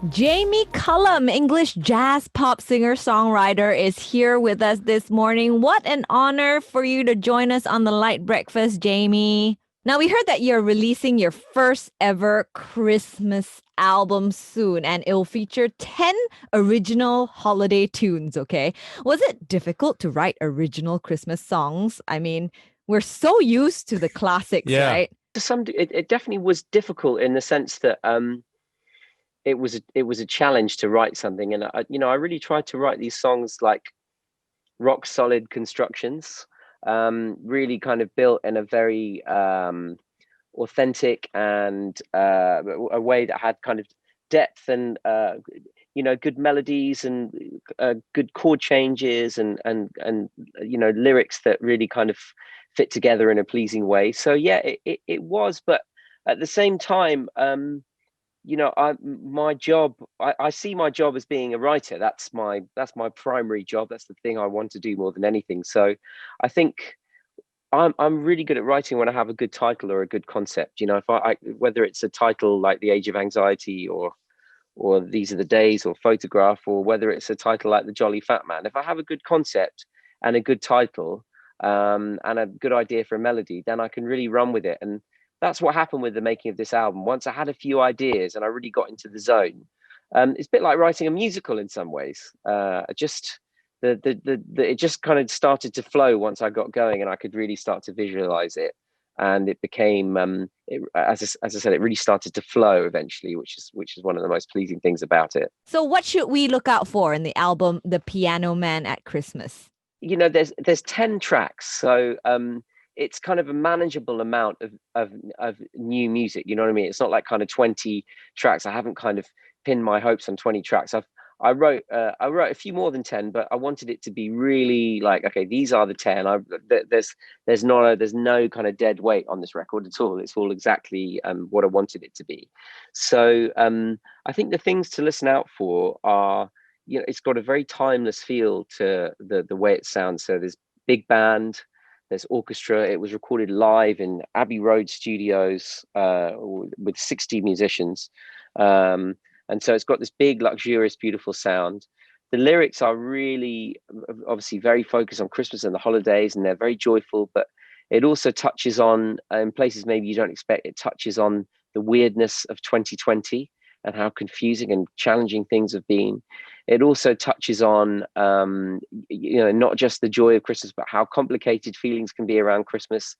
Jamie Cullum, English jazz pop singer-songwriter, is here with us this morning. What an honor for you to join us on the Light Breakfast, Jamie. Now, we heard that you're releasing your first ever Christmas album soon, and it'll feature 10 original holiday tunes, okay? Was it difficult to write original Christmas songs? I mean, we're so used to the classics, Yeah. right? It definitely was difficult in the sense that it was a challenge to write something, and I really tried to write these songs like rock solid constructions, really kind of built in a very authentic and a way that had kind of depth and good melodies and good chord changes and lyrics that really kind of fit together in a pleasing way. So yeah, it was, but at the same time, my job, I see my job as being a writer. That's my primary job. That's the thing I want to do more than anything. So I think I'm really good at writing when I have a good title or a good concept. If I whether it's a title like The Age of Anxiety or These Are the Days or Photograph, or whether it's a title like The Jolly Fat Man, if I have a good concept and a good title, and a good idea for a melody, then I can really run with it. And that's what happened with the making of this album. Once I had a few ideas and I really got into the zone, it's a bit like writing a musical in some ways. Just it just kind of started to flow once I got going, and I could really start to visualize it. And it became, as I said, it really started to flow eventually, which is one of the most pleasing things about it. So, what should we look out for in the album The Piano Man at Christmas? There's 10 tracks, so it's kind of a manageable amount of new music. You know what I mean? It's not like kind of 20 tracks. I haven't kind of pinned my hopes on 20 tracks. I wrote a few more than 10, but I wanted it to be really like, okay, these are the 10. There's no kind of dead weight on this record at all. It's all exactly what I wanted it to be. So I think the things to listen out for are, it's got a very timeless feel to the way it sounds. So there's big band, there's orchestra. It was recorded live in Abbey Road Studios with 60 musicians. And so it's got this big, luxurious, beautiful sound. The lyrics are really, obviously, very focused on Christmas and the holidays, and they're very joyful, but it also touches on, in places maybe you don't expect, it touches on the weirdness of 2020 and how confusing and challenging things have been. It also touches on, not just the joy of Christmas, but how complicated feelings can be around Christmas.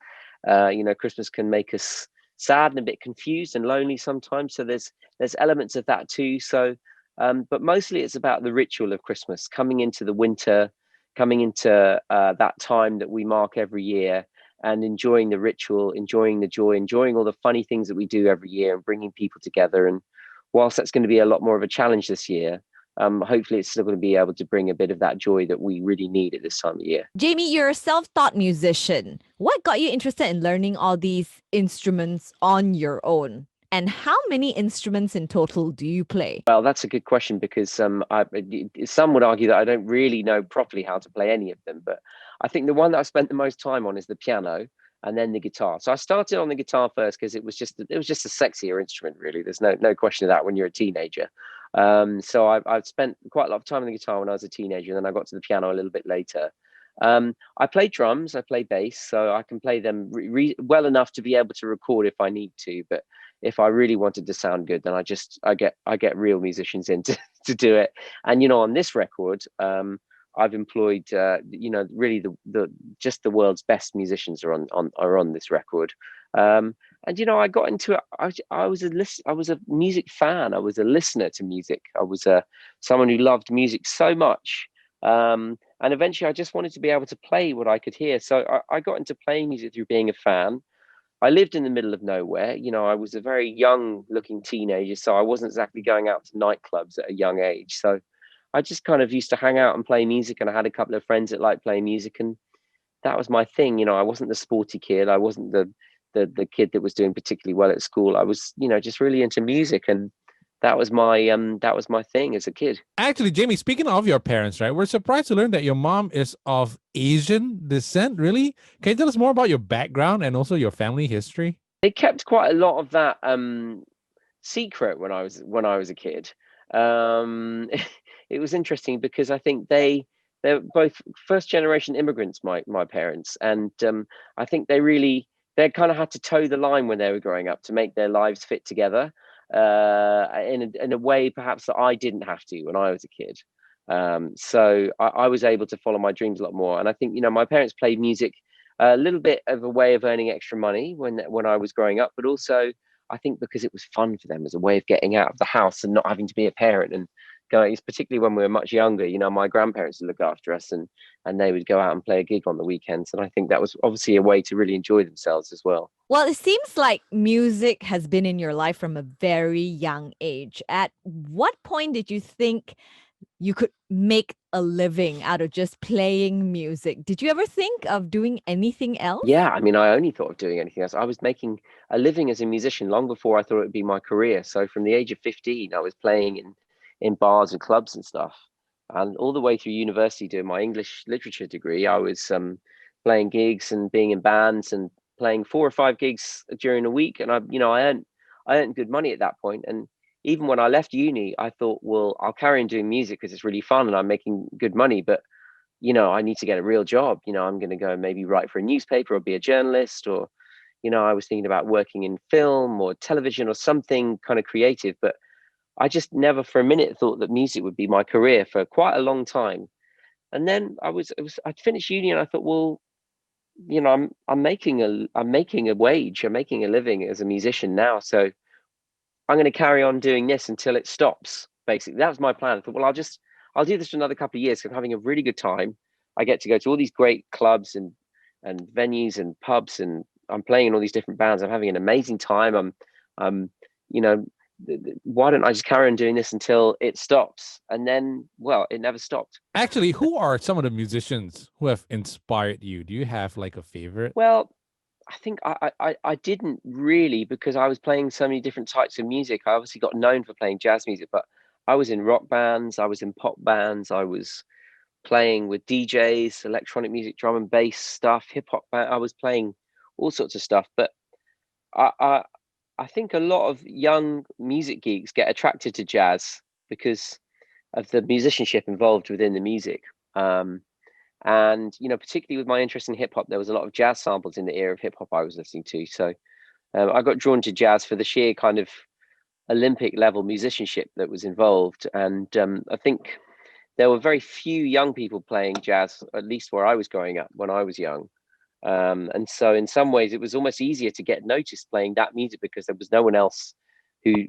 Christmas can make us sad and a bit confused and lonely sometimes. So there's elements of that too. So, but mostly it's about the ritual of Christmas, coming into the winter, coming into that time that we mark every year, and enjoying the ritual, enjoying the joy, enjoying all the funny things that we do every year, and bringing people together. And whilst that's going to be a lot more of a challenge this year, hopefully it's still going to be able to bring a bit of that joy that we really need at this time of year. Jamie, you're a self-taught musician. What got you interested in learning all these instruments on your own? And how many instruments in total do you play? Well, that's a good question, because some would argue that I don't really know properly how to play any of them. But I think the one that I spent the most time on is the piano, and then the guitar. So I started on the guitar first because it was just a sexier instrument, really. There's no question of that when you're a teenager. So I've spent quite a lot of time on the guitar when I was a teenager, and then I got to the piano a little bit later. I play drums, I play bass, so I can play them well enough to be able to record if I need to. But if I really wanted to sound good, then I get real musicians in to do it. And on this record, I've employed really the world's best musicians are on this record. And I got into it. I was a music fan. I was a listener to music. I was someone who loved music so much. And eventually I just wanted to be able to play what I could hear. So I got into playing music through being a fan. I lived in the middle of nowhere. I was a very young looking teenager, so I wasn't exactly going out to nightclubs at a young age. So I just kind of used to hang out and play music, and I had a couple of friends that liked playing music, and that was my thing. I wasn't the sporty kid. I wasn't the kid that was doing particularly well at school. I was, just really into music, and that was my thing as a kid. Actually, Jamie, speaking of your parents, right? We're surprised to learn that your mom is of Asian descent. Really? Can you tell us more about your background and also your family history? They kept quite a lot of that secret when I was a kid. It was interesting because I think they're both first generation immigrants, my parents, and I think they kind of had to toe the line when they were growing up to make their lives fit together in a way perhaps that I didn't have to when I was a kid. So I was able to follow my dreams a lot more, and I think my parents played music a little bit of a way of earning extra money when I was growing up, but also I think because it was fun for them as a way of getting out of the house and not having to be a parent and going, particularly when we were much younger. My grandparents would look after us, and they would go out and play a gig on the weekends, and I think that was obviously a way to really enjoy themselves as well. Well, it seems like music has been in your life from a very young age. At what point did you think you could make a living out of just playing music? Did you ever think of doing anything else? Yeah, I mean, I only thought of doing anything else. I was making a living as a musician long before I thought it would be my career. So from the age of 15, I was playing in bars and clubs and stuff. And all the way through university doing my English literature degree, I was playing gigs and being in bands and playing 4 or 5 gigs during a week. And I earned good money at that point. And even when I left uni, I thought, well, I'll carry on doing music because it's really fun and I'm making good money. But I need to get a real job. I'm going to go and maybe write for a newspaper or be a journalist, or, I was thinking about working in film or television or something kind of creative, but I just never for a minute thought that music would be my career for quite a long time. And then I'd finished uni and I thought, well, I'm making a wage, I'm making a living as a musician now. So I'm going to carry on doing this until it stops. Basically, that was my plan. I thought, well, I'll do this for another couple of years. 'Cause I'm having a really good time. I get to go to all these great clubs and venues and pubs, and I'm playing in all these different bands. I'm having an amazing time. You know, why don't I just carry on doing this until it stops? And then, well, it never stopped. Actually, who are some of the musicians who have inspired you? Do you have like a favorite? Well, I think I didn't really, because I was playing so many different types of music. I obviously got known for playing jazz music, but I was in rock bands, I was in pop bands, I was playing with DJs, electronic music, drum and bass stuff, hip hop band. I was playing all sorts of stuff. But I, I I think a lot of young music geeks get attracted to jazz because of the musicianship involved within the music. Um, and particularly with my interest in hip hop, there was a lot of jazz samples in the era of hip hop I was listening to. So I got drawn to jazz for the sheer kind of Olympic level musicianship that was involved. And I think there were very few young people playing jazz, at least where I was growing up when I was young. And so in some ways, it was almost easier to get noticed playing that music because there was no one else who,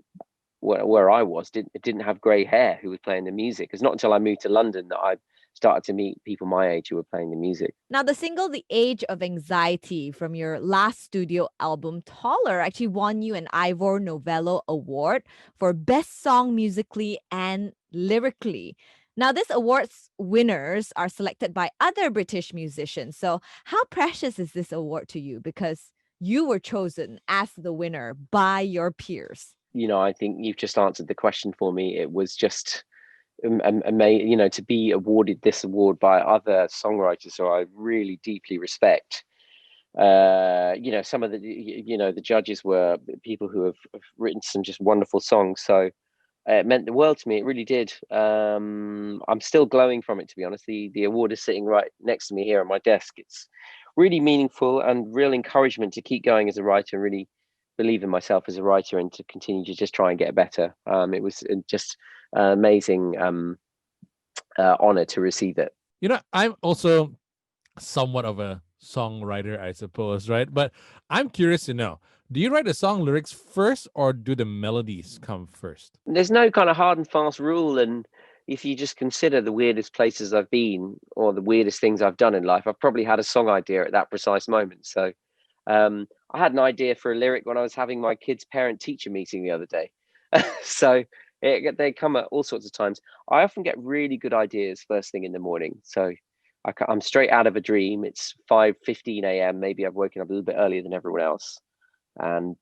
where I was, didn't have grey hair who was playing the music. It's not until I moved to London that I started to meet people my age who were playing the music. Now, the single The Age of Anxiety from your last studio album, Taller, actually won you an Ivor Novello Award for Best Song Musically and Lyrically. Now, this award's winners are selected by other British musicians. So, how precious is this award to you? Because you were chosen as the winner by your peers. I think you've just answered the question for me. It was just amazing, to be awarded this award by other songwriters who I really deeply respect. Some of the judges were people who have written some just wonderful songs. So it meant the world to me. It really did. I'm still glowing from it, to be honest. The award is sitting right next to me here on my desk. It's really meaningful and real encouragement to keep going as a writer and really believe in myself as a writer and to continue to just try and get better. It was just an amazing honor to receive it. I'm also somewhat of a songwriter, I suppose, right? But I'm curious to know, do you write the song lyrics first or do the melodies come first? There's no kind of hard and fast rule. And if you just consider the weirdest places I've been or the weirdest things I've done in life, I've probably had a song idea at that precise moment. So I had an idea for a lyric when I was having my kid's parent teacher meeting the other day. So they come at all sorts of times. I often get really good ideas first thing in the morning. So I'm straight out of a dream. It's 5:15 a.m. Maybe I've woken up a little bit earlier than everyone else. And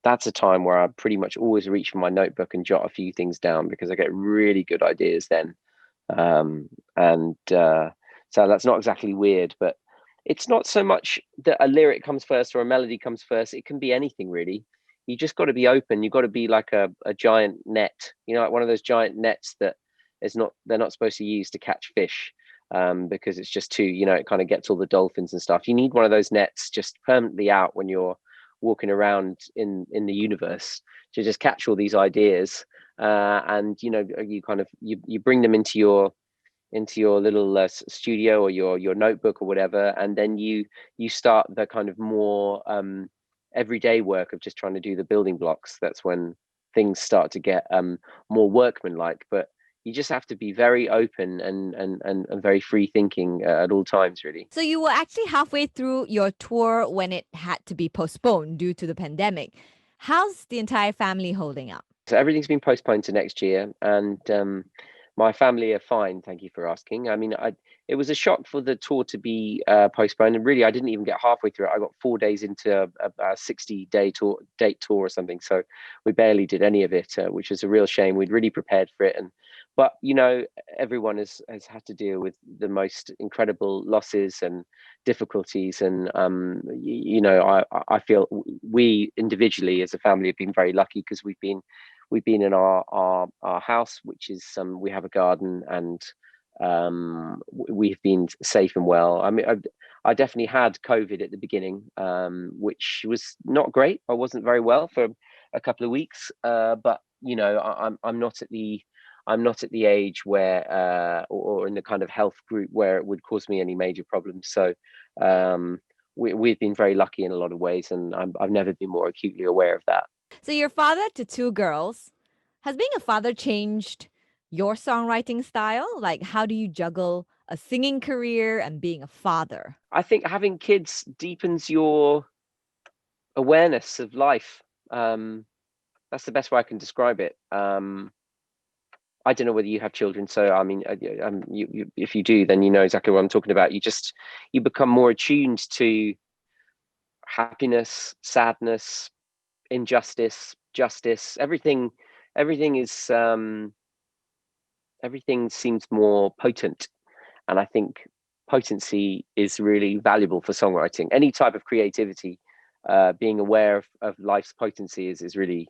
that's a time where I pretty much always reach for my notebook and jot a few things down because I get really good ideas then. So that's not exactly weird, but it's not so much that a lyric comes first or a melody comes first. It can be anything really. you just got to be open. You've got to be like a giant net, like one of those giant nets that they're not supposed to use to catch fish, because it's just too, it kind of gets all the dolphins and stuff. You need one of those nets just permanently out when you're walking around in the universe, to just catch all these ideas, and you kind of you bring them into your little studio, or your notebook or whatever, and then you start the kind of more everyday work of just trying to do the building blocks. That's when things start to get more workmanlike. But you just have to be very open and very free thinking at all times, really. So you were actually halfway through your tour when it had to be postponed due to the pandemic. How's the entire family holding up? So everything's been postponed to next year, and my family are fine. Thank you for asking. I mean, it was a shock for the tour to be postponed, and really, I didn't even get halfway through it. I got 4 days into a 60-day date tour or something, so we barely did any of it, which is a real shame. We'd really prepared for it, but everyone has had to deal with the most incredible losses and difficulties, and I feel we individually as a family have been very lucky, because we've been in our house, which is we have a garden, and we've been safe and well. I mean, I definitely had COVID at the beginning, which was not great. I wasn't very well for a couple of weeks, but I'm not at the age where or in the kind of health group where it would cause me any major problems. So we've been very lucky in a lot of ways, and I've never been more acutely aware of that. So you're father to 2 girls. Has being a father changed your songwriting style? Like, how do you juggle a singing career and being a father? I think having kids deepens your awareness of life. That's the best way I can describe it. I don't know whether you have children, so I mean, if you do, then you know exactly what I'm talking about. You become more attuned to happiness, sadness, injustice, justice. Everything is everything seems more potent, and I think potency is really valuable for songwriting. Any type of creativity, being aware of life's potency is really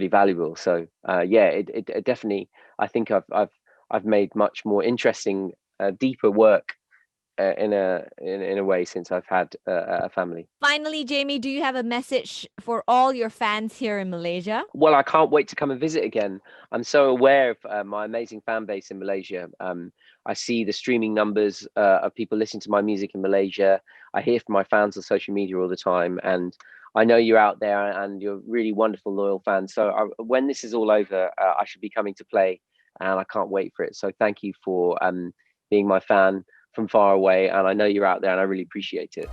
valuable. So it definitely, I think I've made much more interesting, deeper work in a way since I've had a family. Finally, Jamie, do you have a message for all your fans here in Malaysia? Well, I can't wait to come and visit again. I'm so aware of my amazing fan base in Malaysia. I see the streaming numbers of people listening to my music in Malaysia. I hear from my fans on social media all the time, and I know you're out there, and you're really wonderful, loyal fans. So when this is all over, I should be coming to play, and I can't wait for it. So thank you for being my fan from far away, and I know you're out there, and I really appreciate it.